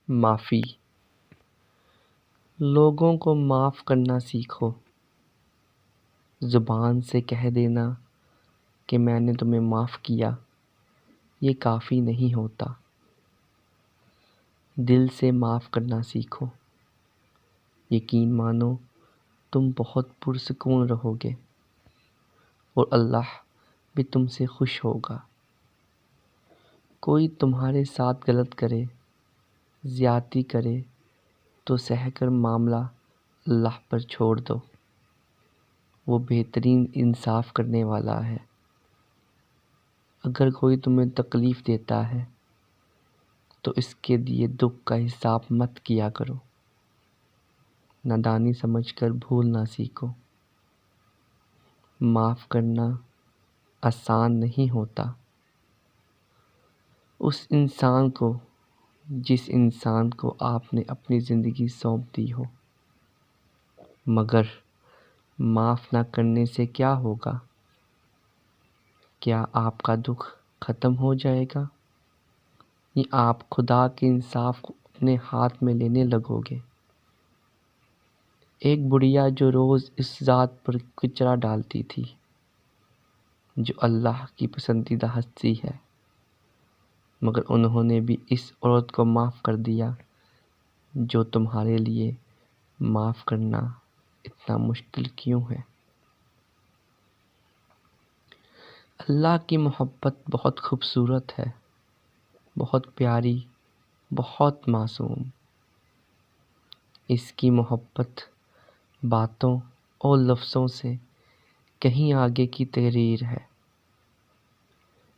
معافی۔ لوگوں کو معاف کرنا سیکھو۔ زبان سے کہہ دینا کہ میں نے تمہیں معاف کیا یہ کافی نہیں ہوتا۔ دل سے معاف کرنا سیکھو۔ یقین مانو تم بہت پرسکون رہو گے اور اللہ بھی تم سے خوش ہوگا۔ کوئی تمہارے ساتھ غلط کرے، زیادتی کرے تو سہ کر معاملہ اللہ پر چھوڑ دو۔ وہ بہترین انصاف کرنے والا ہے۔ اگر کوئی تمہیں تکلیف دیتا ہے تو اس کے دیے دکھ کا حساب مت کیا کرو۔ نادانی سمجھ کر بھولنا سیکھو۔ معاف کرنا آسان نہیں ہوتا۔ اس انسان کو جس انسان کو آپ نے اپنی زندگی سونپ دی ہو، مگر معاف نہ کرنے سے کیا ہوگا؟ کیا آپ کا دکھ ختم ہو جائے گا یا آپ خدا کے انصاف کو اپنے ہاتھ میں لینے لگو گے؟ ایک بڑھیا جو روز اس ذات پر کچرا ڈالتی تھی جو اللہ کی پسندیدہ ہستی ہے، مگر انہوں نے بھی اس عورت کو معاف کر دیا جو تمہارے لیے معاف کرنا اتنا مشکل کیوں ہے؟ اللہ کی محبت بہت خوبصورت ہے، بہت پیاری، بہت معصوم۔ اس کی محبت باتوں اور لفظوں سے کہیں آگے کی تحریر ہے۔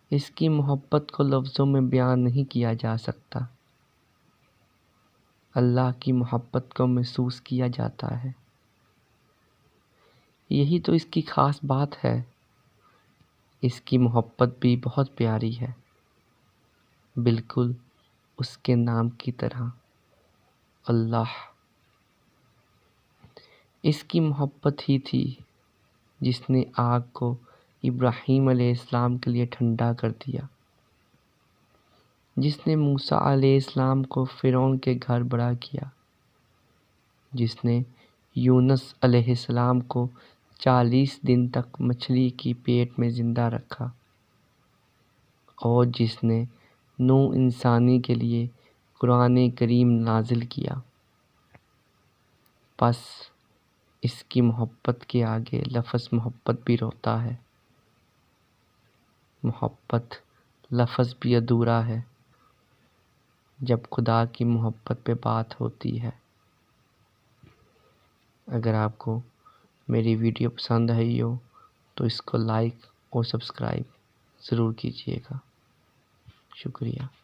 اس کی محبت کو لفظوں میں بیان نہیں کیا جا سکتا۔ اللہ کی محبت کو محسوس کیا جاتا ہے۔ یہی تو اس کی خاص بات ہے۔ اس کی محبت بھی بہت پیاری ہے، بالکل اس کے نام کی طرح، اللہ۔ اس کی محبت ہی تھی جس نے آگ کو ابراہیم علیہ السلام کے لیے ٹھنڈا کر دیا، جس نے موسیٰ علیہ السلام کو فرعون کے گھر بڑا کیا، جس نے یونس علیہ السلام کو 40 دن تک مچھلی کی پیٹ میں زندہ رکھا، اور جس نے نوح انسانی کے لیے قرآن کریم نازل کیا۔ بس اس کی محبت کے آگے لفظ محبت بھی روتا ہے۔ محبت لفظ بھی ادھورا ہے جب خدا کی محبت پہ بات ہوتی ہے۔ اگر آپ کو میری ویڈیو پسند آئی ہو تو اس کو لائک اور سبسکرائب ضرور کیجیے گا۔ شکریہ۔